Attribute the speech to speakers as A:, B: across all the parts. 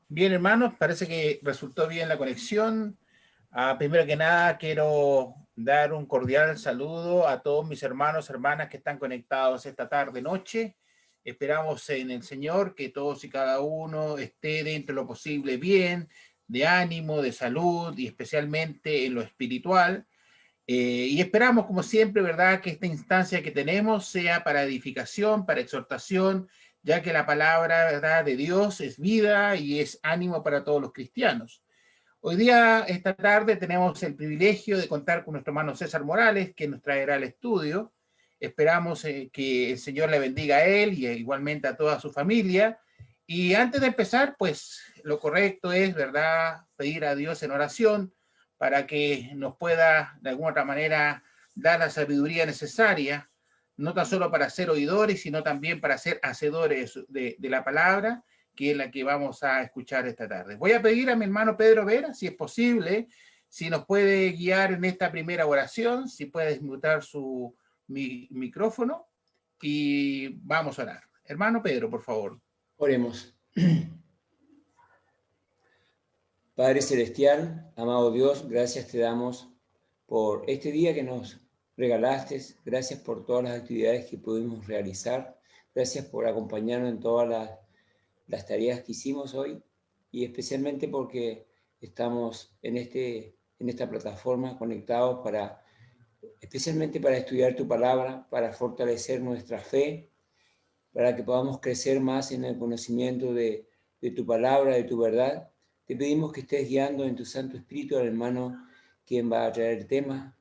A: Bien, hermanos, parece que resultó bien la conexión. Primero que nada, quiero dar un cordial saludo a todos mis hermanos, hermanas que están conectados esta tarde, noche. Esperamos en el Señor que todos y cada uno esté dentro de lo posible bien, de ánimo, de salud y especialmente en lo espiritual. Y esperamos, como siempre, ¿verdad?, que esta instancia que tenemos sea para edificación, para exhortación, ya que la palabra, ¿verdad?, de Dios es vida y es ánimo para todos los cristianos. Hoy día, esta tarde, tenemos el privilegio de contar con nuestro hermano César Morales, que nos traerá el estudio. Esperamos que el Señor le bendiga a él y igualmente a toda su familia. Y antes de empezar, pues lo correcto es, ¿verdad?, pedir a Dios en oración para que nos pueda, de alguna otra manera, dar la sabiduría necesaria, no tan solo para ser oidores, sino también para ser hacedores de la palabra, que es la que vamos a escuchar esta tarde. Voy a pedir a mi hermano Pedro Vera, si es posible, si nos puede guiar en esta primera oración, si puede desmutar su micrófono, y vamos a orar. Hermano Pedro, por favor.
B: Oremos. Padre Celestial, amado Dios, gracias te damos por este día que nos regalaste, gracias por todas las actividades que pudimos realizar, gracias por acompañarnos en todas las tareas que hicimos hoy y especialmente porque estamos en esta plataforma conectados especialmente para estudiar tu palabra, para fortalecer nuestra fe, para que podamos crecer más en el conocimiento de tu palabra, de tu verdad. Te pedimos que estés guiando en tu Santo Espíritu al hermano quien va a traer el tema,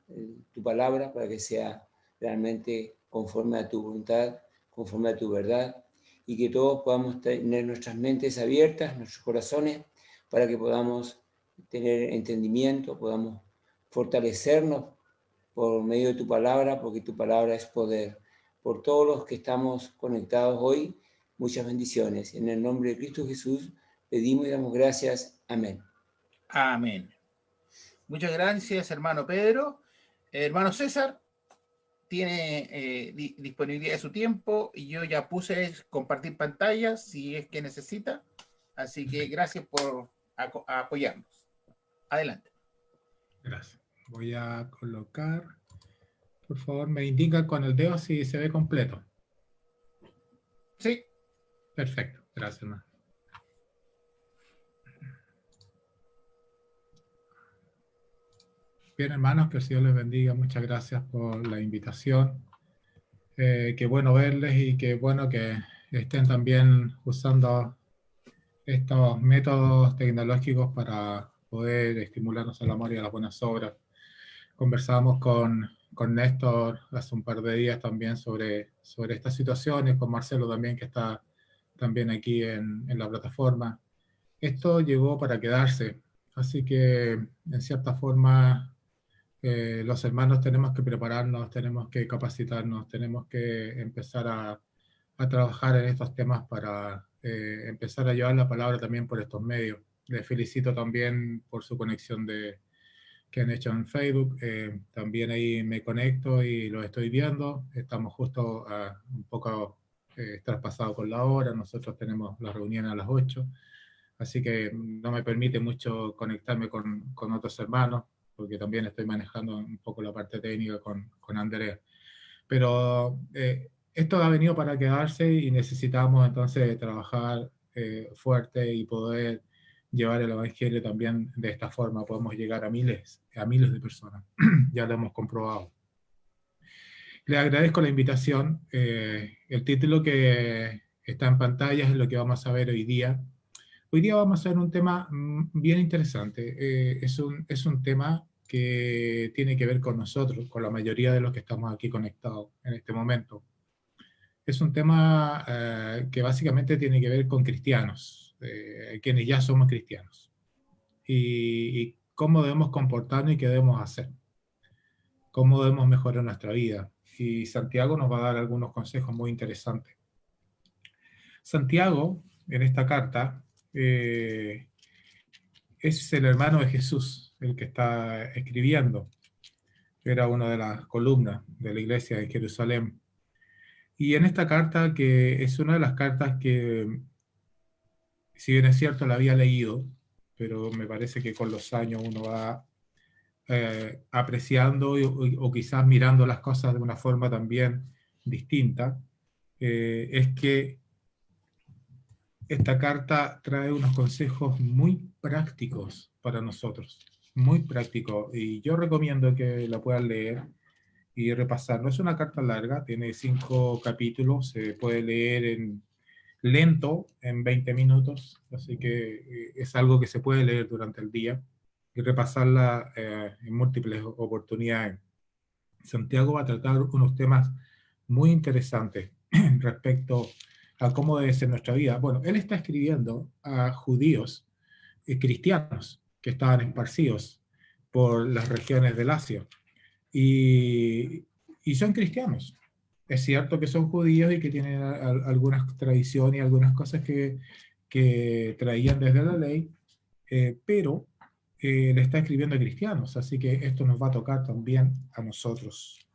B: tu palabra, para que sea realmente conforme a tu voluntad, conforme a tu verdad, y que todos podamos tener nuestras mentes abiertas, nuestros corazones, para que podamos tener entendimiento, podamos fortalecernos por medio de tu palabra, porque tu palabra es poder. Por todos los que estamos conectados hoy, muchas bendiciones. En el nombre de Cristo Jesús pedimos y damos gracias. Amén.
A: Amén. Muchas gracias, hermano Pedro. Hermano César, tiene disponibilidad de su tiempo y yo ya puse compartir pantalla si es que necesita. Así que gracias por apoyarnos. Adelante.
C: Gracias. Voy a colocar, por favor, me indican con el dedo si se ve completo.
A: Sí.
C: Perfecto, gracias, hermano. Bien, hermanos, que el Señor les bendiga. Muchas gracias por la invitación. Qué bueno verles y qué bueno que estén también usando estos métodos tecnológicos para poder estimularnos al amor y a las buenas obras. Conversamos con Néstor hace un par de días también sobre estas situaciones, con Marcelo también, que está también aquí en la plataforma. Esto llegó para quedarse, así que en cierta forma los hermanos tenemos que prepararnos, tenemos que capacitarnos, tenemos que empezar a trabajar en estos temas para empezar a llevar la palabra también por estos medios. Les felicito también por su conexión que han hecho en Facebook. También ahí me conecto y lo estoy viendo. Estamos justo un poco traspasados con la hora. Nosotros tenemos la reunión a las 8, así que no me permite mucho conectarme con otros hermanos, porque también estoy manejando un poco la parte técnica con Andrea. Pero esto ha venido para quedarse y necesitamos entonces trabajar fuerte y poder llevar el evangelio también de esta forma. Podemos llegar a miles de personas. Ya lo hemos comprobado. Les agradezco la invitación. El título que está en pantalla es lo que vamos a ver hoy día. Hoy día vamos a ver un tema bien interesante. Es un tema que tiene que ver con nosotros, con la mayoría de los que estamos aquí conectados en este momento. Es un tema que básicamente tiene que ver con cristianos, quienes ya somos cristianos, y cómo debemos comportarnos y qué debemos hacer, cómo debemos mejorar nuestra vida. Y Santiago nos va a dar algunos consejos muy interesantes. Santiago, en esta carta, es el hermano de Jesús, el que está escribiendo. Era una de las columnas de la iglesia de Jerusalén. Y en esta carta, que es una de las cartas que si bien es cierto, la había leído, pero me parece que con los años uno va apreciando o quizás mirando las cosas de una forma también distinta, es que esta carta trae unos consejos muy prácticos para nosotros, muy prácticos, y yo recomiendo que la puedan leer y repasar. No es una carta larga, tiene 5 capítulos, se puede leer en lento, en 20 minutos, así que es algo que se puede leer durante el día y repasarla en múltiples oportunidades. Santiago va a tratar unos temas muy interesantes respecto a cómo debe ser nuestra vida. Bueno, él está escribiendo a judíos cristianos que estaban esparcidos por las regiones del Asia y son cristianos. Es cierto que son judíos y que tienen algunas tradiciones y algunas cosas que traían desde la ley, pero le está escribiendo a cristianos, así que esto nos va a tocar también a nosotros.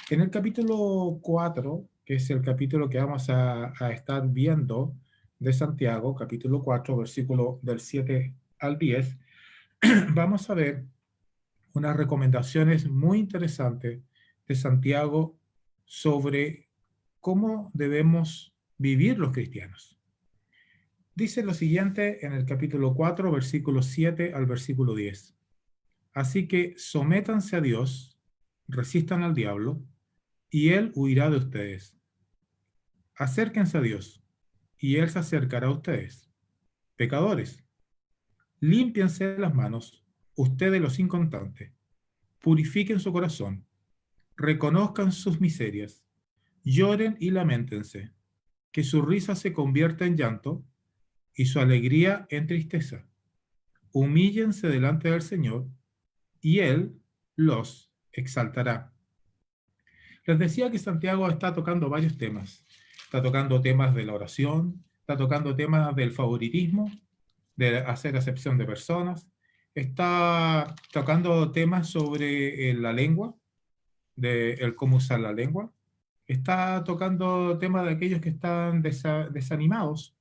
C: En el capítulo 4, que es el capítulo que vamos a estar viendo de Santiago, capítulo 4, versículo del 7 al 10, vamos a ver unas recomendaciones muy interesantes de Santiago sobre cómo debemos vivir los cristianos. Dice lo siguiente en el capítulo 4, versículo 7 al versículo 10. Así que sométanse a Dios, resistan al diablo, y él huirá de ustedes. Acérquense a Dios, y él se acercará a ustedes. Pecadores, límpiense las manos, ustedes los inconstantes. Purifiquen su corazón, reconozcan sus miserias, lloren y lamentense, que su risa se convierta en llanto y su alegría en tristeza. Humíllense delante del Señor, y Él los exaltará. Les decía que Santiago está tocando varios temas. Está tocando temas de la oración, está tocando temas del favoritismo, de hacer acepción de personas, está tocando temas sobre la lengua, de el cómo usar la lengua, está tocando temas de aquellos que están desanimados,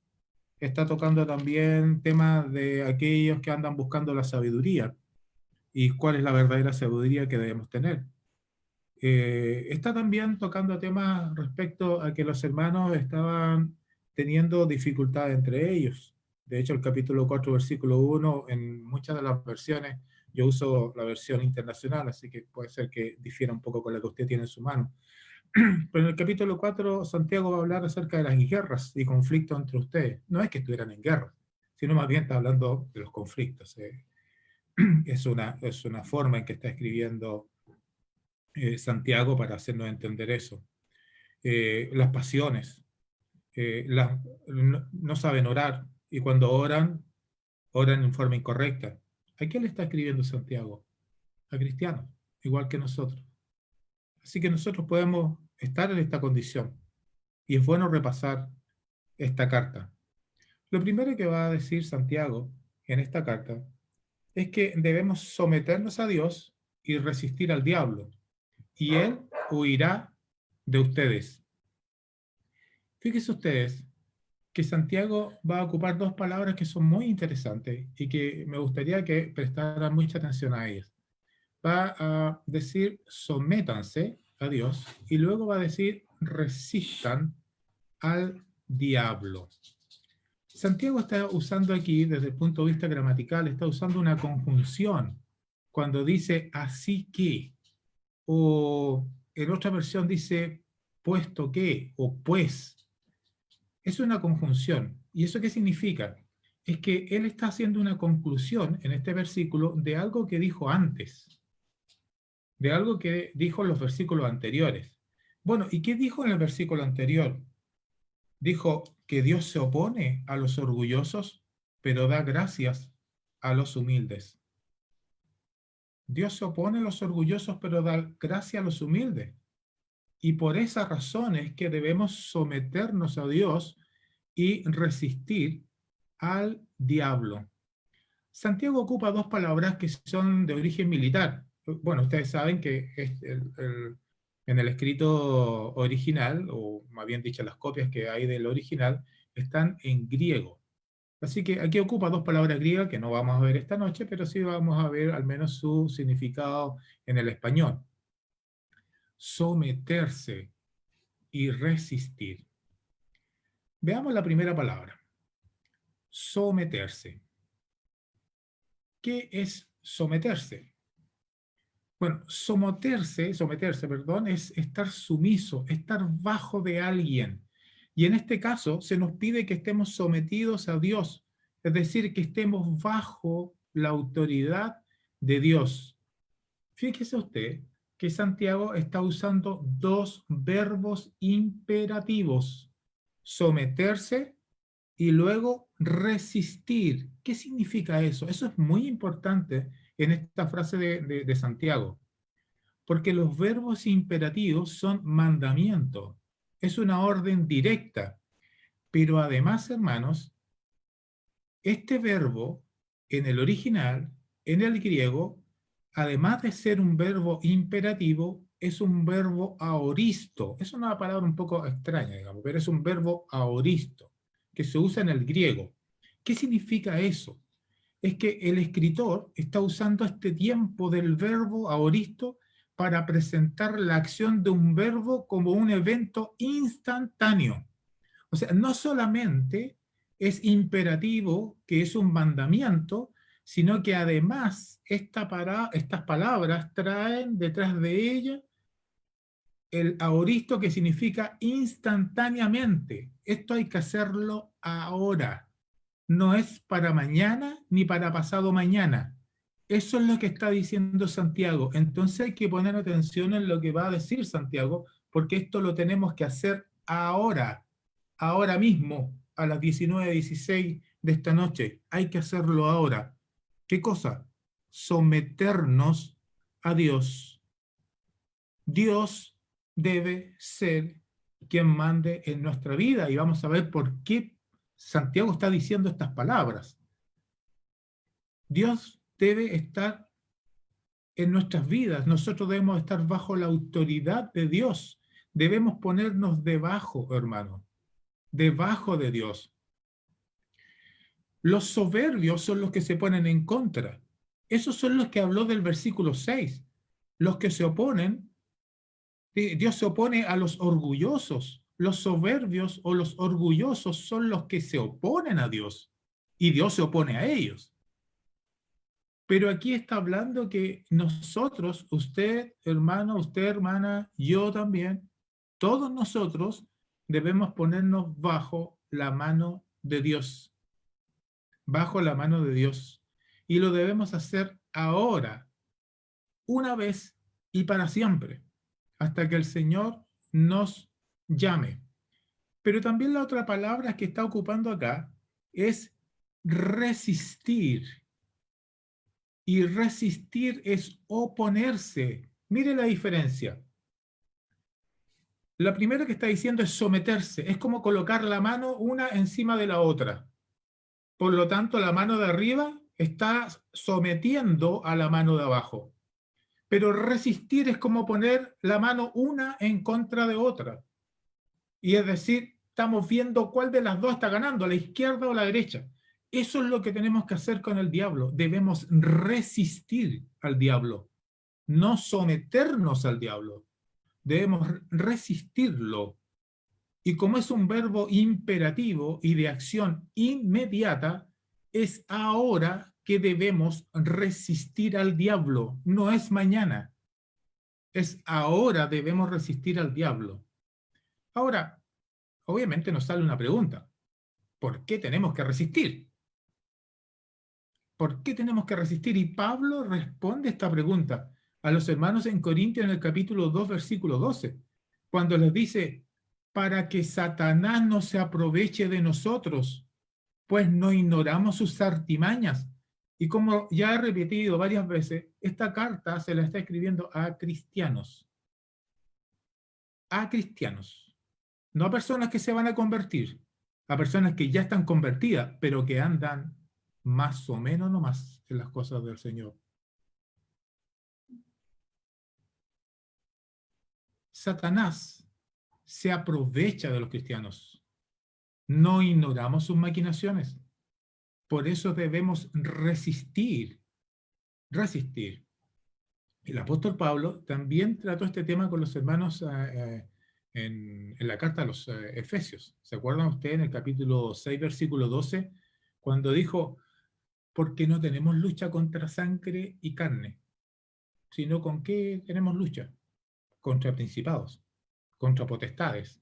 C: está tocando también temas de aquellos que andan buscando la sabiduría y cuál es la verdadera sabiduría que debemos tener. Está también tocando temas respecto a que los hermanos estaban teniendo dificultad entre ellos. De hecho, el capítulo 4, versículo 1, en muchas de las versiones, yo uso la versión internacional, así que puede ser que difiera un poco con la que usted tiene en su mano. Pero en el capítulo 4, Santiago va a hablar acerca de las guerras y conflictos entre ustedes. No es que estuvieran en guerra, sino más bien está hablando de los conflictos. Es una forma en que está escribiendo Santiago para hacernos entender eso. Las pasiones, no saben orar, y cuando oran, oran en forma incorrecta. ¿A quién le está escribiendo Santiago? A cristianos, igual que nosotros. Así que nosotros podemos estar en esta condición, y es bueno repasar esta carta. Lo primero que va a decir Santiago en esta carta es que debemos someternos a Dios y resistir al diablo, y él huirá de ustedes. Fíjense ustedes que Santiago va a ocupar 2 palabras que son muy interesantes y que me gustaría que prestaran mucha atención a ellas. Va a decir sométanse a Dios y luego va a decir resistan al diablo. Santiago está usando aquí, desde el punto de vista gramatical, está usando una conjunción cuando dice así que, o en otra versión dice puesto que, o pues. Es una conjunción. ¿Y eso qué significa? Es que él está haciendo una conclusión en este versículo de algo que dijo antes, de algo que dijo en los versículos anteriores. Bueno, ¿y qué dijo en el versículo anterior? Dijo que Dios se opone a los orgullosos, pero da gracias a los humildes. Dios se opone a los orgullosos, pero da gracia a los humildes. Y por esa razón es que debemos someternos a Dios y resistir al diablo. Santiago ocupa 2 palabras que son de origen militar. Bueno, ustedes saben que en el escrito original, o más bien dicho, las copias que hay del original, están en griego. Así que aquí ocupa dos palabras griegas que no vamos a ver esta noche, pero sí vamos a ver al menos su significado en el español. Someterse y resistir. Veamos la primera palabra. Someterse. ¿Qué es someterse? Bueno, someterse, perdón, es estar sumiso, estar bajo de alguien. Y en este caso se nos pide que estemos sometidos a Dios, es decir, que estemos bajo la autoridad de Dios. Fíjese usted que Santiago está usando dos verbos imperativos, someterse y luego resistir. ¿Qué significa eso? Eso es muy importante en esta frase de Santiago, porque los verbos imperativos son mandamientos, es una orden directa, pero además, hermanos, este verbo en el original, en el griego, además de ser un verbo imperativo, es un verbo aoristo. Es una palabra un poco extraña, digamos, pero es un verbo aoristo, que se usa en el griego. ¿Qué significa eso? Es que el escritor está usando este tiempo del verbo aoristo para presentar la acción de un verbo como un evento instantáneo. O sea, no solamente es imperativo, que es un mandamiento, sino que además estas palabras traen detrás de ella el aoristo, que significa instantáneamente. Esto hay que hacerlo ahora. No es para mañana ni para pasado mañana. Eso es lo que está diciendo Santiago. Entonces hay que poner atención en lo que va a decir Santiago, porque esto lo tenemos que hacer ahora, ahora mismo, a las 19:16 de esta noche. Hay que hacerlo ahora. ¿Qué cosa? Someternos a Dios. Dios debe ser quien mande en nuestra vida, y vamos a ver por qué Santiago está diciendo estas palabras. Dios debe estar en nuestras vidas, nosotros debemos estar bajo la autoridad de Dios, debemos ponernos debajo, hermano, debajo de Dios. Los soberbios son los que se ponen en contra. Esos son los que habló del versículo 6. Los que se oponen, Dios se opone a los orgullosos. Los soberbios o los orgullosos son los que se oponen a Dios y Dios se opone a ellos. Pero aquí está hablando que nosotros, usted, hermano, usted, hermana, yo también, todos nosotros debemos ponernos bajo la mano de Dios, bajo la mano de Dios. Y lo debemos hacer ahora, una vez y para siempre, hasta que el Señor nos llame. Pero también la otra palabra que está ocupando acá es resistir. Y resistir es oponerse. Mire la diferencia. La primera que está diciendo es someterse. Es como colocar la mano una encima de la otra. Por lo tanto, la mano de arriba está sometiendo a la mano de abajo. Pero resistir es como poner la mano una en contra de otra. Y es decir, estamos viendo cuál de las dos está ganando, la izquierda o la derecha. Eso es lo que tenemos que hacer con el diablo. Debemos resistir al diablo, no someternos al diablo. Debemos resistirlo. Y como es un verbo imperativo y de acción inmediata, es ahora que debemos resistir al diablo, no es mañana. Es ahora debemos resistir al diablo. Ahora, obviamente nos sale una pregunta. ¿Por qué tenemos que resistir? ¿Por qué tenemos que resistir? Y Pablo responde esta pregunta a los hermanos en Corintios en el capítulo 2, versículo 12, cuando les dice, para que Satanás no se aproveche de nosotros, pues no ignoramos sus artimañas. Y como ya he repetido varias veces, esta carta se la está escribiendo a cristianos. A cristianos. No a personas que se van a convertir, a personas que ya están convertidas, pero que andan más o menos nomás en las cosas del Señor. Satanás se aprovecha de los cristianos. No ignoramos sus maquinaciones. Por eso debemos resistir. El apóstol Pablo también trató este tema con los hermanos en la carta a los Efesios. ¿Se acuerdan ustedes en el capítulo 6, versículo 12, cuando dijo, porque no tenemos lucha contra sangre y carne, sino con qué tenemos lucha? Contra principados, contra potestades,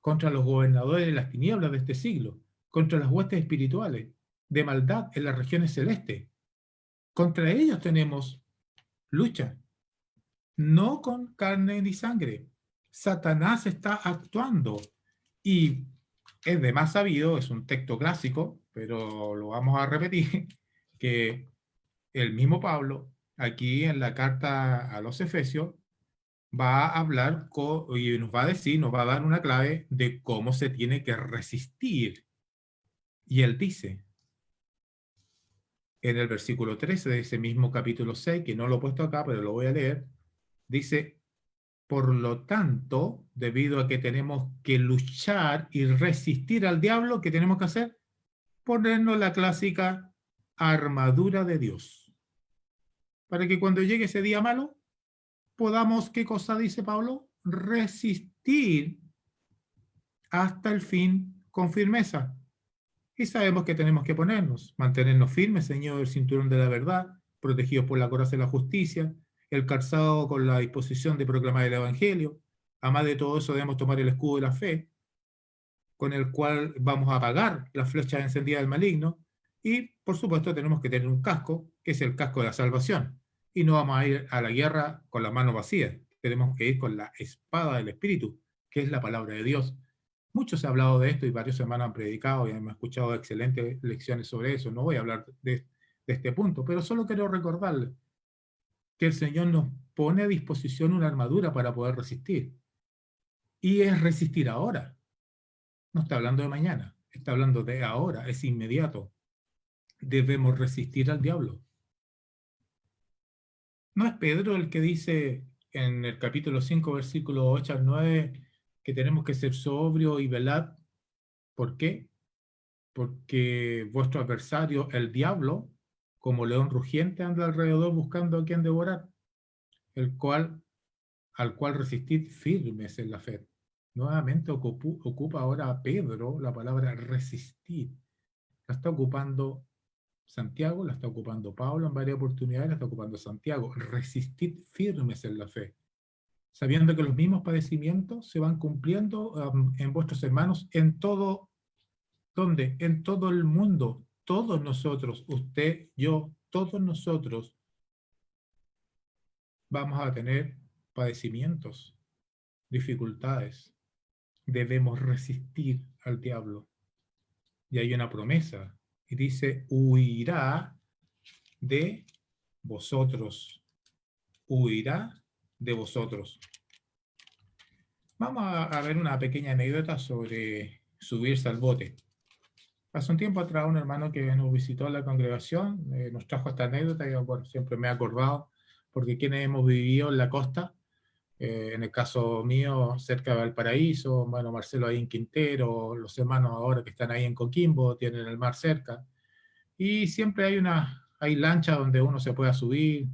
C: contra los gobernadores de las tinieblas de este siglo, contra las huestes espirituales de maldad en las regiones celestes. Contra ellos tenemos lucha, no con carne ni sangre. Satanás está actuando y es de más sabido, es un texto clásico, pero lo vamos a repetir, que el mismo Pablo, aquí en la carta a los Efesios, va a hablar y nos va a decir, nos va a dar una clave de cómo se tiene que resistir. Y él dice, en el versículo 13 de ese mismo capítulo 6, que no lo he puesto acá, pero lo voy a leer, dice, por lo tanto, debido a que tenemos que luchar y resistir al diablo, ¿qué tenemos que hacer? Ponernos la clásica armadura de Dios. Para que cuando llegue ese día malo, podamos, ¿qué cosa dice Pablo? Resistir hasta el fin con firmeza. Y sabemos que tenemos que mantenernos firmes, ceñidos el cinturón de la verdad, protegidos por la coraza de la justicia, el calzado con la disposición de proclamar el evangelio. Además de todo eso, debemos tomar el escudo de la fe, con el cual vamos a apagar las flechas encendidas del maligno. Y, por supuesto, tenemos que tener un casco, que es el casco de la salvación. Y no vamos a ir a la guerra con las manos vacías. Tenemos que ir con la espada del Espíritu, que es la palabra de Dios. Mucho se ha hablado de esto y varios hermanos han predicado y hemos escuchado excelentes lecciones sobre eso. No voy a hablar de este punto, pero solo quiero recordarles que el Señor nos pone a disposición una armadura para poder resistir. Y es resistir ahora. No está hablando de mañana, está hablando de ahora, es inmediato. Debemos resistir al diablo. ¿No es Pedro el que dice en el capítulo 5, versículo 8 al 9, que tenemos que ser sobrio y velad? ¿Por qué? Porque vuestro adversario, el diablo, como león rugiente, anda alrededor buscando a quien devorar, al cual resistid firmes en la fe. Nuevamente ocupa ahora Pedro la palabra resistir. La está ocupando Santiago, la está ocupando Pablo en varias oportunidades, la está ocupando Santiago. Resistid firmes en la fe, sabiendo que los mismos padecimientos se van cumpliendo en vuestros hermanos en todo. ¿Dónde? En todo el mundo. Todos nosotros, usted, yo, todos nosotros vamos a tener padecimientos, dificultades. Debemos resistir al diablo. Y hay una promesa. Y dice, huirá de vosotros. Huirá de vosotros. Vamos a ver una pequeña anécdota sobre subirse al bote. Hace un tiempo atrás un hermano que nos visitó a la congregación nos trajo esta anécdota y bueno, siempre me he acordado porque quienes hemos vivido en la costa, en el caso mío cerca de Valparaíso, bueno, Marcelo ahí en Quintero, los hermanos ahora que están ahí en Coquimbo, tienen el mar cerca, y siempre hay lanchas donde uno se pueda subir,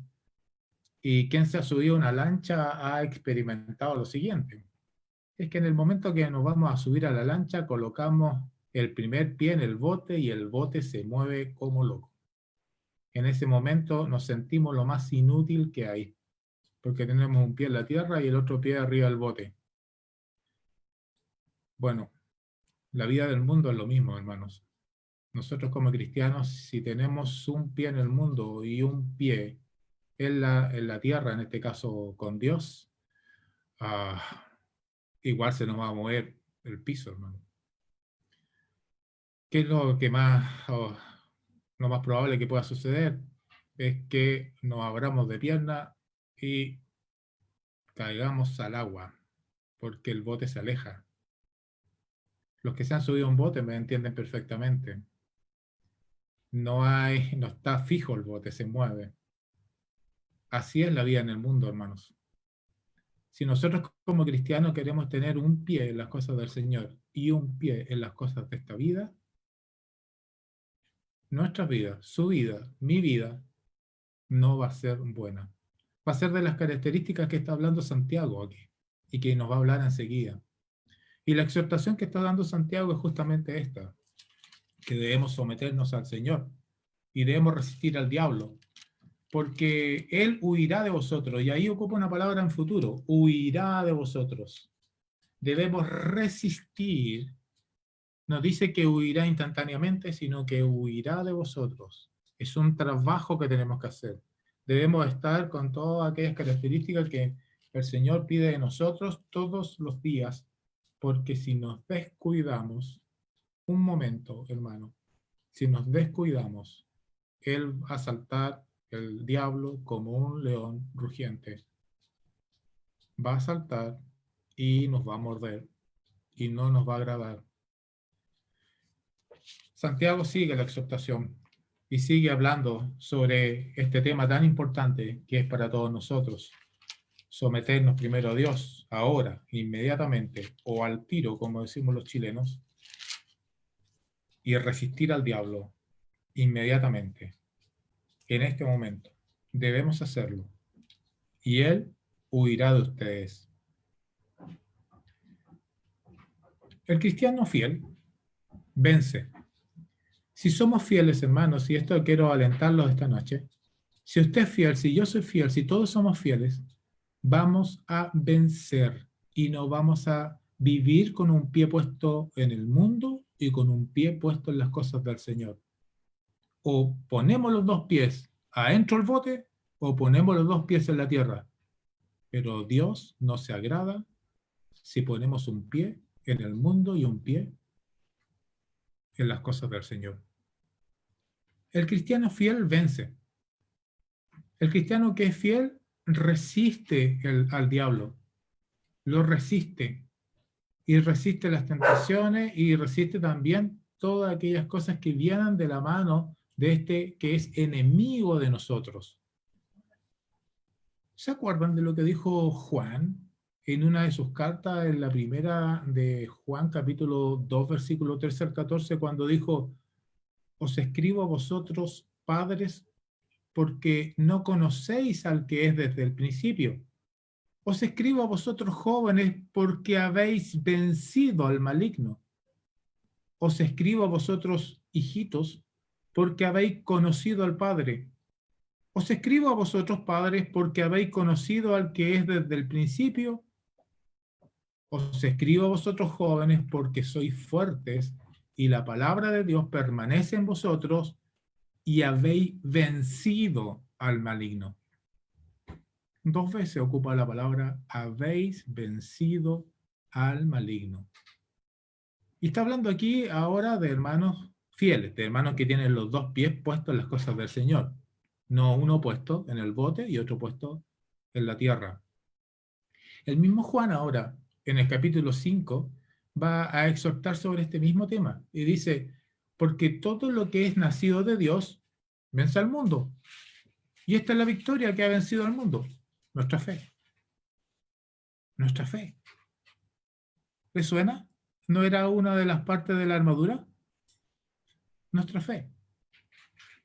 C: y quien se ha subido a una lancha ha experimentado lo siguiente, es que en el momento que nos vamos a subir a la lancha colocamos el primer pie en el bote y el bote se mueve como loco. En ese momento nos sentimos lo más inútil que hay, porque tenemos un pie en la tierra y el otro pie arriba del bote. Bueno, la vida del mundo es lo mismo, hermanos. Nosotros como cristianos, si tenemos un pie en el mundo y un pie en la tierra, en este caso con Dios, igual se nos va a mover el piso, hermano. ¿Qué es lo que lo más probable que pueda suceder? Es que nos abramos de pierna y caigamos al agua, porque el bote se aleja. Los que se han subido a un bote me entienden perfectamente. No está fijo el bote, se mueve. Así es la vida en el mundo, hermanos. Si nosotros como cristianos queremos tener un pie en las cosas del Señor y un pie en las cosas de esta vida, nuestras vidas, su vida, mi vida, no va a ser buena. Va a ser de las características que está hablando Santiago aquí y que nos va a hablar enseguida. Y la exhortación que está dando Santiago es justamente esta, que debemos someternos al Señor y debemos resistir al diablo, porque Él huirá de vosotros, y ahí ocupa una palabra en futuro, huirá de vosotros. Debemos resistir, no dice que huirá instantáneamente, sino que huirá de vosotros. Es un trabajo que tenemos que hacer. Debemos estar con todas aquellas características que el Señor pide de nosotros todos los días, porque si nos descuidamos, un momento, hermano, si nos descuidamos, Él va a saltar, el diablo, como un león rugiente. Va a saltar y nos va a morder y no nos va a agradar. Santiago sigue la exhortación y sigue hablando sobre este tema tan importante que es para todos nosotros. Someternos primero a Dios, ahora, inmediatamente, o al tiro, como decimos los chilenos, y resistir al diablo inmediatamente, en este momento. Debemos hacerlo. Y Él huirá de ustedes. El cristiano fiel vence. Si somos fieles, hermanos, y esto quiero alentarlos esta noche, si usted es fiel, si yo soy fiel, si todos somos fieles, vamos a vencer y no vamos a vivir con un pie puesto en el mundo y con un pie puesto en las cosas del Señor. O ponemos los dos pies adentro del bote o ponemos los dos pies en la tierra. Pero Dios no se agrada si ponemos un pie en el mundo y un pie en las cosas del Señor. El cristiano fiel vence. El cristiano que es fiel resiste al diablo, lo resiste y resiste las tentaciones y resiste también todas aquellas cosas que vienen de la mano de este que es enemigo de nosotros. ¿Se acuerdan de lo que dijo Juan en una de sus cartas, en la primera de Juan, capítulo 2, versículo 13 al 14, cuando dijo: os escribo a vosotros, padres, porque no conocéis al que es desde el principio. Os escribo a vosotros, jóvenes, porque habéis vencido al maligno. Os escribo a vosotros, hijitos, porque habéis conocido al Padre. Os escribo a vosotros, padres, porque habéis conocido al que es desde el principio. Os escribo a vosotros, jóvenes, porque sois fuertes y la palabra de Dios permanece en vosotros y habéis vencido al maligno. 2 veces ocupa la palabra habéis vencido al maligno. Y está hablando aquí ahora de hermanos fieles, de hermanos que tienen los dos pies puestos en las cosas del Señor. No uno puesto en el bote y otro puesto en la tierra. El mismo Juan ahora, en el capítulo 5, va a exhortar sobre este mismo tema. Y dice: porque todo lo que es nacido de Dios vence al mundo. Y esta es la victoria que ha vencido al mundo. Nuestra fe. Nuestra fe. ¿Le suena? ¿No era una de las partes de la armadura? Nuestra fe.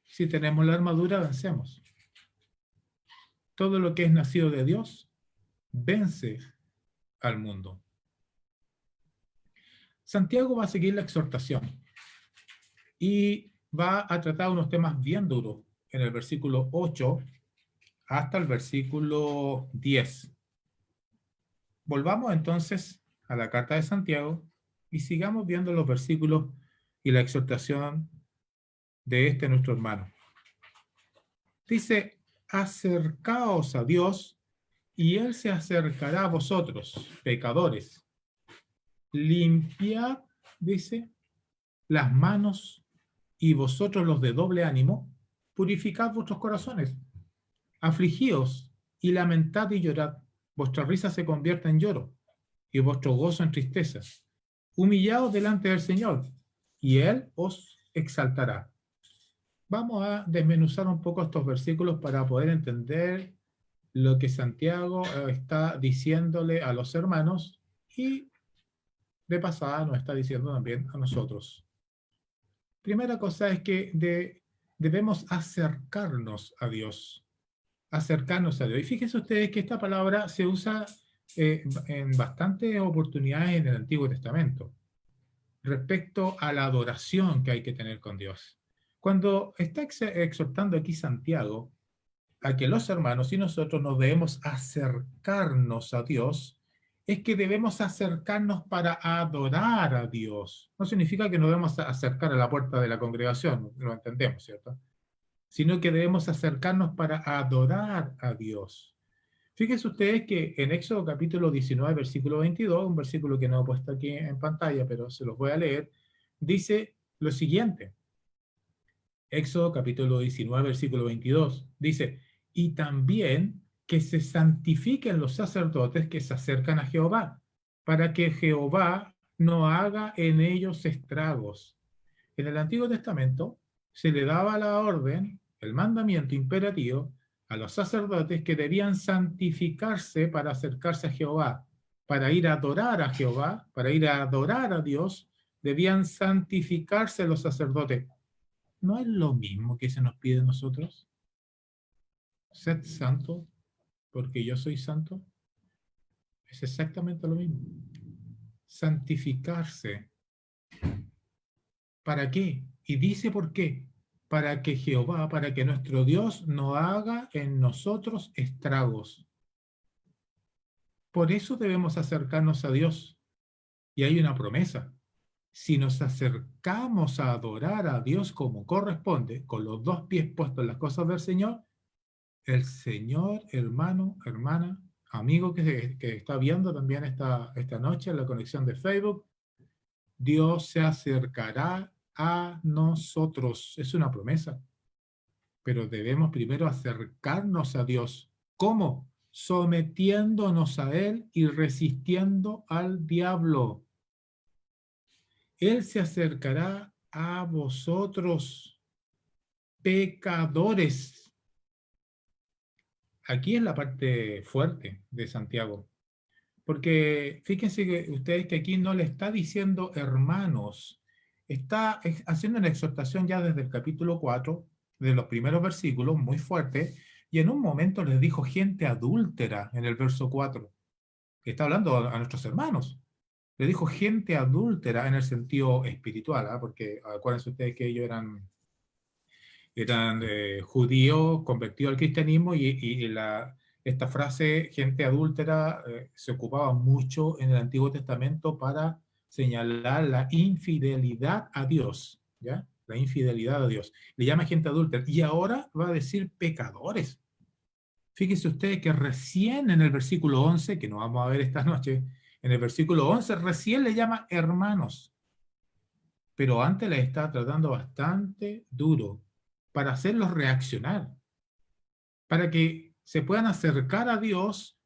C: Si tenemos la armadura, vencemos. Todo lo que es nacido de Dios vence al mundo. Santiago va a seguir la exhortación y va a tratar unos temas bien duros en el versículo 8 hasta el versículo 10. Volvamos entonces a la carta de Santiago y sigamos viendo los versículos y la exhortación de nuestro hermano. Dice: acercaos a Dios y Él se acercará a vosotros, pecadores. Limpiad, dice, las manos, y vosotros los de doble ánimo, purificad vuestros corazones. Afligíos y lamentad y llorad. Vuestra risa se convierta en lloro y vuestro gozo en tristeza. Humillaos delante del Señor y Él os exaltará. Vamos a desmenuzar un poco estos versículos para poder entender lo que Santiago está diciéndole a los hermanos y de pasada nos está diciendo también a nosotros. Primera cosa es que debemos acercarnos a Dios. Acercarnos a Dios. Y fíjense ustedes que esta palabra se usa en bastantes oportunidades en el Antiguo Testamento respecto a la adoración que hay que tener con Dios. Cuando está exhortando aquí Santiago a que los hermanos y nosotros nos debemos acercarnos a Dios, es que debemos acercarnos para adorar a Dios. No significa que nos debemos acercar a la puerta de la congregación, lo entendemos, ¿cierto? Sino que debemos acercarnos para adorar a Dios. Fíjense ustedes que en Éxodo capítulo 19, versículo 22, un versículo que no he puesto aquí en pantalla, pero se los voy a leer, dice lo siguiente. Éxodo capítulo 19, versículo 22, dice, y también que se santifiquen los sacerdotes que se acercan a Jehová, para que Jehová no haga en ellos estragos. En el Antiguo Testamento se le daba la orden, el mandamiento imperativo, a los sacerdotes que debían santificarse para acercarse a Jehová, para ir a adorar a Jehová, para ir a adorar a Dios, debían santificarse los sacerdotes. ¿No es lo mismo que se nos pide a nosotros? Sed santo, porque yo soy santo. Es exactamente lo mismo. Santificarse. ¿Para qué? Y dice por qué. Para que Jehová, para que nuestro Dios no haga en nosotros estragos. Por eso debemos acercarnos a Dios. Y hay una promesa. Si nos acercamos a adorar a Dios como corresponde, con los dos pies puestos en las cosas del Señor, el Señor, hermano, hermana, amigo que está viendo también esta noche en la conexión de Facebook, Dios se acercará a nosotros. Es una promesa. Pero debemos primero acercarnos a Dios. ¿Cómo? Sometiéndonos a Él y resistiendo al diablo. Él se acercará a vosotros, pecadores. Aquí es la parte fuerte de Santiago. Porque fíjense que ustedes que aquí no le está diciendo hermanos, está haciendo una exhortación ya desde el capítulo 4, de los primeros versículos, muy fuerte, y en un momento les dijo gente adúltera en el verso 4, que está hablando a nuestros hermanos. Le dijo gente adúltera en el sentido espiritual, ¿eh? Porque acuérdense ustedes que ellos eran judíos convertidos al cristianismo y esta frase, gente adúltera, se ocupaba mucho en el Antiguo Testamento para señalar la infidelidad a Dios, ¿ya? La infidelidad a Dios. Le llama gente adúltera. Y ahora va a decir pecadores. Fíjense ustedes que recién en el versículo 11, que no vamos a ver esta noche, en el versículo 11 recién le llama hermanos. Pero antes la está tratando bastante duro para hacerlos reaccionar, para que se puedan acercar a Dios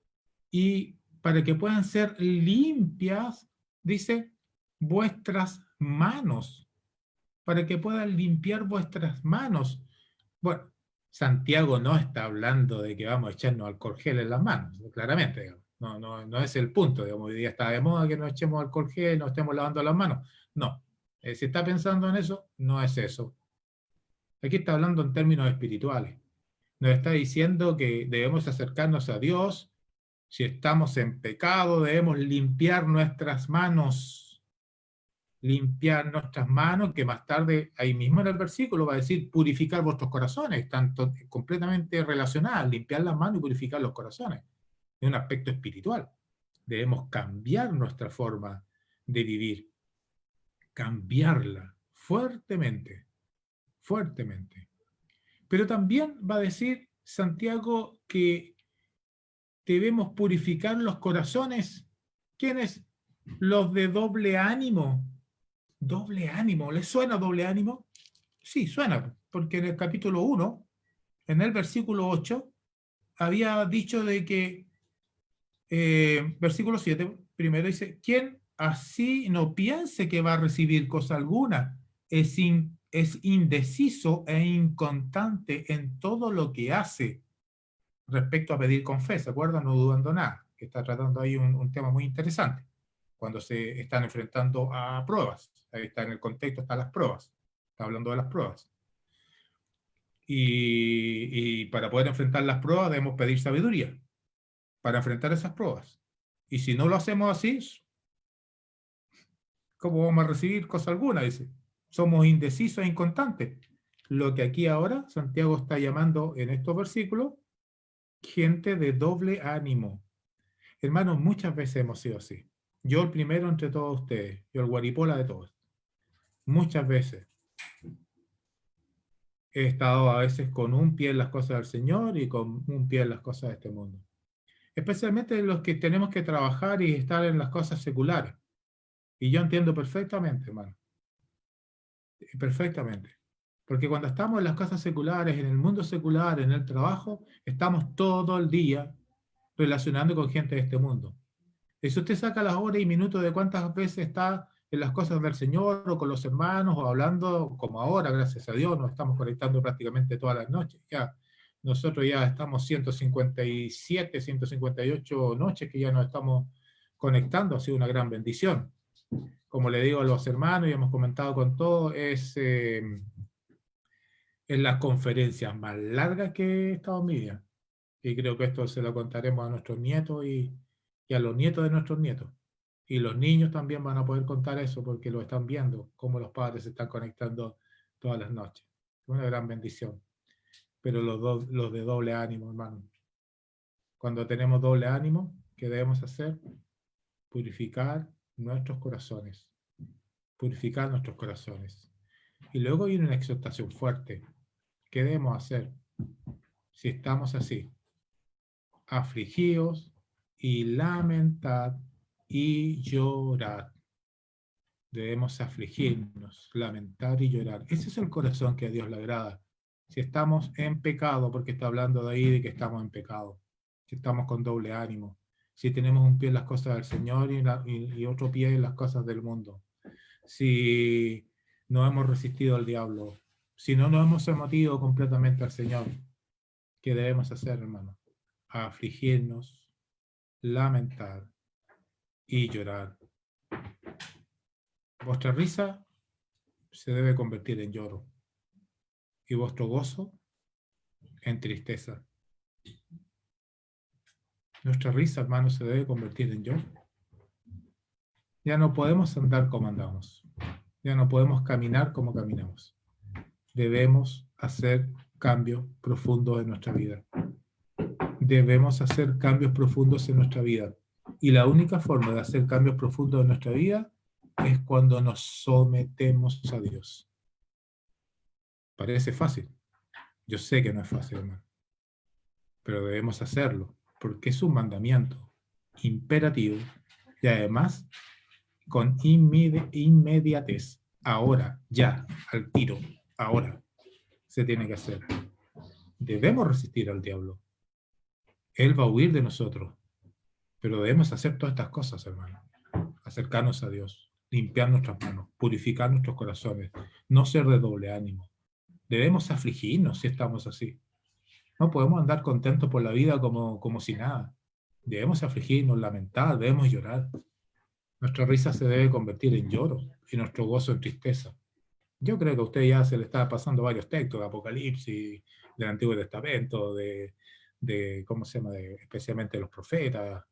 C: y para que puedan ser limpias, dice, vuestras manos, para que puedan limpiar vuestras manos. Bueno, Santiago no está hablando de que vamos a echarnos alcohol gel en las manos, claramente, digamos. No es el punto, digamos, hoy día está de moda que nos echemos alcohol gel, nos estemos lavando las manos. No, si está pensando en eso, no es eso. Aquí está hablando en términos espirituales. Nos está diciendo que debemos acercarnos a Dios. Si estamos en pecado, debemos limpiar nuestras manos. Limpiar nuestras manos, que más tarde, ahí mismo en el versículo, va a decir purificar vuestros corazones. Están completamente relacionadas, limpiar las manos y purificar los corazones. Es un aspecto espiritual. Debemos cambiar nuestra forma de vivir. Cambiarla fuertemente. Fuertemente. Pero también va a decir Santiago que debemos purificar los corazones. ¿Quiénes? Los de doble ánimo. ¿Doble ánimo? ¿Les suena doble ánimo? Sí, suena, porque en el capítulo 1, en el versículo 8, había dicho de que, versículo 7, primero dice, ¿quién así no piense que va a recibir cosa alguna? Es indeciso e inconstante en todo lo que hace respecto a pedir con fe, ¿se acuerdan? No dudando nada, que está tratando ahí un tema muy interesante, cuando se están enfrentando a pruebas, ahí está en el contexto, están las pruebas. Está hablando de las pruebas. Y para poder enfrentar las pruebas debemos pedir sabiduría para enfrentar esas pruebas. Y si no lo hacemos así, ¿cómo vamos a recibir cosa alguna? Dice, somos indecisos e inconstantes. Lo que aquí ahora Santiago está llamando en estos versículos, gente de doble ánimo. Hermanos, muchas veces hemos sido así. Yo el primero entre todos ustedes, yo el guaripola de todos. Muchas veces he estado a veces con un pie en las cosas del Señor y con un pie en las cosas de este mundo. Especialmente los que tenemos que trabajar y estar en las cosas seculares. Y yo entiendo perfectamente, hermano. Perfectamente. Porque cuando estamos en las cosas seculares, en el mundo secular, en el trabajo, estamos todo el día relacionando con gente de este mundo. Y si usted saca las horas y minutos de cuántas veces está en las cosas del Señor o con los hermanos o hablando, como ahora, gracias a Dios, nos estamos conectando prácticamente todas las noches. Ya, nosotros ya estamos 157, 158 noches que ya nos estamos conectando, ha sido una gran bendición. Como le digo a los hermanos y hemos comentado con todos, es las conferencias más largas que he estado en mi vida. Y creo que esto se lo contaremos a nuestros nietos y a los nietos de nuestros nietos. Y los niños también van a poder contar eso porque lo están viendo, cómo los padres se están conectando todas las noches. Es una gran bendición. Pero los de doble ánimo, hermano. Cuando tenemos doble ánimo, ¿qué debemos hacer? Purificar nuestros corazones. Purificar nuestros corazones. Y luego viene una exhortación fuerte. ¿Qué debemos hacer si estamos así? Afligidos y lamentad y llorar. Debemos afligirnos, lamentar y llorar. Ese es el corazón que a Dios le agrada. Si estamos en pecado, porque está hablando de ahí de que estamos en pecado, si estamos con doble ánimo, si tenemos un pie en las cosas del Señor y otro pie en las cosas del mundo, si no hemos resistido al diablo, si no nos hemos sometido completamente al Señor, ¿qué debemos hacer, hermano? Afligirnos, lamentar y llorar. Vuestra risa se debe convertir en lloro y vuestro gozo en tristeza. Nuestra risa, hermano, se debe convertir en lloro. Ya no podemos andar como andamos. Ya no podemos caminar como caminamos. Debemos hacer cambios profundos en nuestra vida. Debemos hacer cambios profundos en nuestra vida. Y la única forma de hacer cambios profundos en nuestra vida es cuando nos sometemos a Dios. Parece fácil. Yo sé que no es fácil, hermano. Pero debemos hacerlo, porque es un mandamiento imperativo y además con inmediatez. Ahora, ya, al tiro, ahora se tiene que hacer. Debemos resistir al diablo. Él va a huir de nosotros. Pero debemos hacer todas estas cosas, hermano. Acercarnos a Dios, limpiar nuestras manos, purificar nuestros corazones, no ser de doble ánimo. Debemos afligirnos si estamos así. No podemos andar contentos por la vida como si nada. Debemos afligirnos, lamentar, debemos llorar. Nuestra risa se debe convertir en lloro y nuestro gozo en tristeza. Yo creo que a usted ya se le está pasando varios textos de Apocalipsis, del Antiguo Testamento, ¿cómo se llama? Especialmente de los profetas,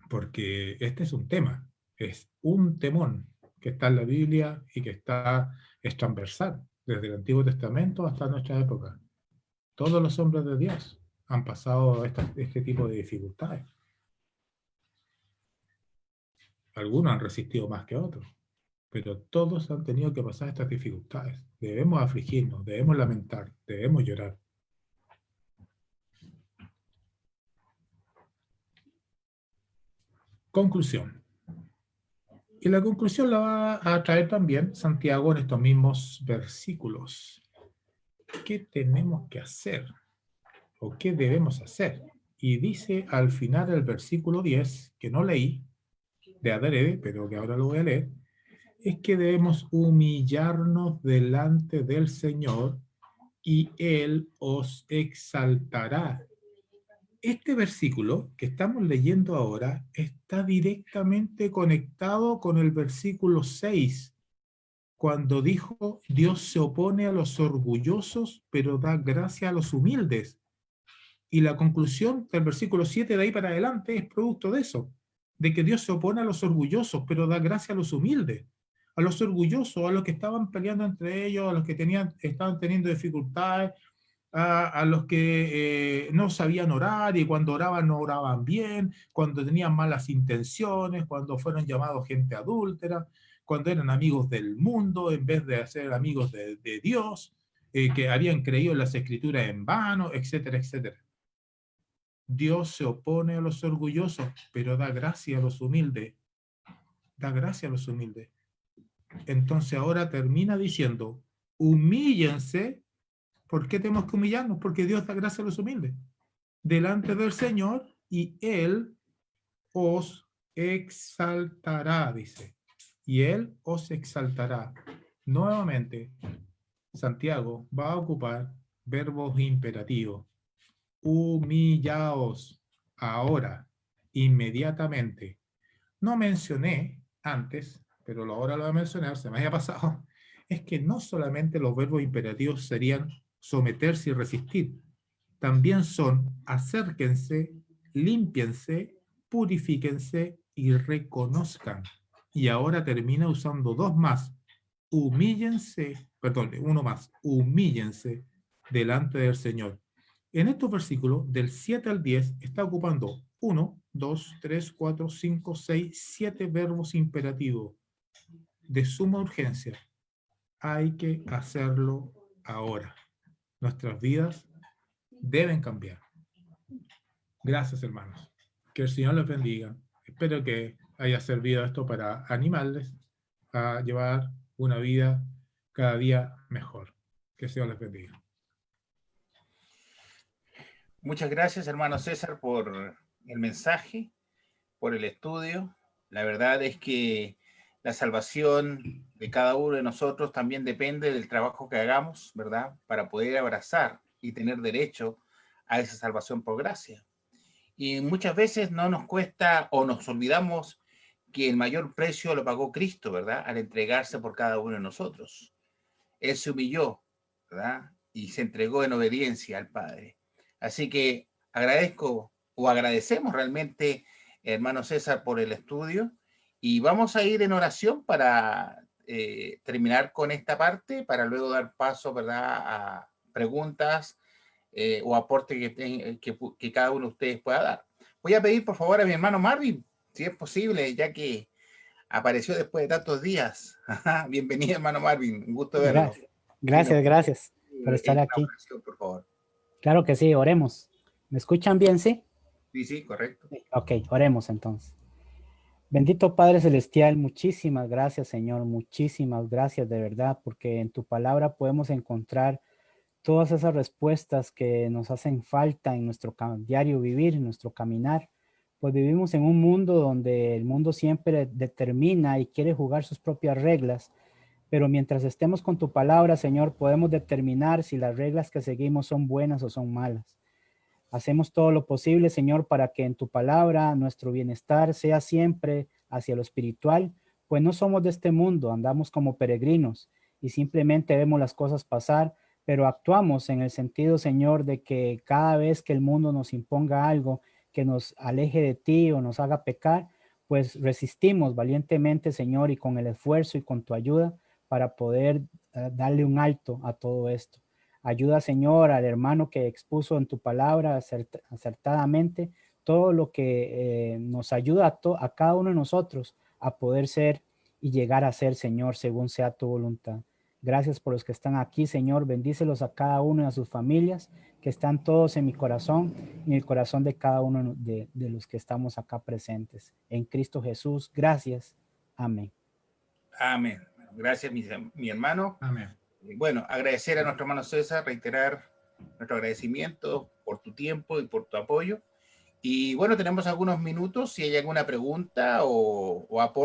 C: porque este es un tema, es un temón que está en la Biblia y que es transversal, desde el Antiguo Testamento hasta nuestra época. Todos los hombres de Dios han pasado este tipo de dificultades. Algunos han resistido más que otros, pero todos han tenido que pasar estas dificultades. Debemos afligirnos, debemos lamentar, debemos llorar. Conclusión. Y la conclusión la va a traer también Santiago en estos mismos versículos. ¿Qué tenemos que hacer? ¿O qué debemos hacer? Y dice al final del versículo 10, que no leí de adrede, pero que ahora lo voy a leer, es que debemos humillarnos delante del Señor y Él os exaltará. Este versículo que estamos leyendo ahora está directamente conectado con el versículo 6, cuando dijo, Dios se opone a los orgullosos, pero da gracia a los humildes. Y la conclusión del versículo 7 de ahí para adelante es producto de eso, de que Dios se opone a los orgullosos, pero da gracia a los humildes. A los orgullosos, a los que estaban peleando entre ellos, a los que estaban teniendo dificultades, a los que no sabían orar y cuando oraban no oraban bien, cuando tenían malas intenciones, cuando fueron llamados gente adúltera, cuando eran amigos del mundo en vez de ser amigos de Dios, que habían creído en las escrituras en vano, etcétera, etcétera. Dios se opone a los orgullosos, pero da gracia a los humildes. Da gracia a los humildes. Entonces ahora termina diciendo, humíllense. ¿Por qué tenemos que humillarnos? Porque Dios da gracia a los humildes. Delante del Señor y Él os exaltará, dice. Y Él os exaltará. Nuevamente, Santiago va a ocupar verbos imperativos. Humillaos ahora, inmediatamente. No mencioné antes, pero ahora lo voy a mencionar, se me había pasado, es que no solamente los verbos imperativos serían someterse y resistir, también son acérquense, límpiense, purifíquense y reconozcan. Y ahora termina usando dos más. Humíllense, perdón, uno más. Humíllense delante del Señor. En estos versículos, del 7 al 10, está ocupando 1, 2, 3, 4, 5, 6, 7 verbos imperativos de suma urgencia. Hay que hacerlo ahora. Nuestras vidas deben cambiar. Gracias, hermanos. Que el Señor les bendiga. Espero que haya servido esto para animarles a llevar una vida cada día mejor. Que el Señor les bendiga.
A: Muchas gracias, hermano César, por el mensaje, por el estudio. La verdad es que la salvación de cada uno de nosotros también depende del trabajo que hagamos, ¿verdad? Para poder abrazar y tener derecho a esa salvación por gracia. Y muchas veces no nos cuesta o nos olvidamos que el mayor precio lo pagó Cristo, ¿verdad? Al entregarse por cada uno de nosotros. Él se humilló, ¿verdad? Y se entregó en obediencia al Padre. Así que agradezco o agradecemos realmente, hermano César, por el estudio y vamos a ir en oración para terminar con esta parte, para luego dar paso, ¿verdad?, a preguntas o aporte que cada uno de ustedes pueda dar. Voy a pedir, por favor, a mi hermano Marvin, si es posible, ya que apareció después de tantos días. Bienvenido, hermano Marvin, un gusto verlo.
D: Gracias por estar aquí.
A: Oración, por favor.
D: Claro que sí, oremos. ¿Me escuchan bien, sí?
A: Sí, correcto.
D: Ok, oremos entonces. Bendito Padre Celestial, muchísimas gracias, Señor, muchísimas gracias de verdad, porque en tu palabra podemos encontrar todas esas respuestas que nos hacen falta en nuestro diario vivir, en nuestro caminar. Pues vivimos en un mundo donde el mundo siempre determina y quiere jugar sus propias reglas, pero mientras estemos con tu palabra, Señor, podemos determinar si las reglas que seguimos son buenas o son malas. Hacemos todo lo posible, Señor, para que en tu palabra nuestro bienestar sea siempre hacia lo espiritual, pues no somos de este mundo, andamos como peregrinos y simplemente vemos las cosas pasar, pero actuamos en el sentido, Señor, de que cada vez que el mundo nos imponga algo que nos aleje de ti o nos haga pecar, pues resistimos valientemente, Señor, y con el esfuerzo y con tu ayuda para poder darle un alto a todo esto. Ayuda, Señor, al hermano que expuso en tu palabra acertadamente todo lo que nos ayuda a cada uno de nosotros a poder ser y llegar a ser, Señor, según sea tu voluntad. Gracias por los que están aquí, Señor. Bendícelos a cada uno y a sus familias, que están todos en mi corazón y en el corazón de cada uno de los que estamos acá presentes. En Cristo Jesús, gracias. Amén.
A: Amén. Gracias, mi hermano.
C: Amén.
A: Bueno, agradecer a nuestro hermano César, reiterar nuestro agradecimiento por tu tiempo y por tu apoyo. Y bueno, tenemos algunos minutos, si hay alguna pregunta o aporte.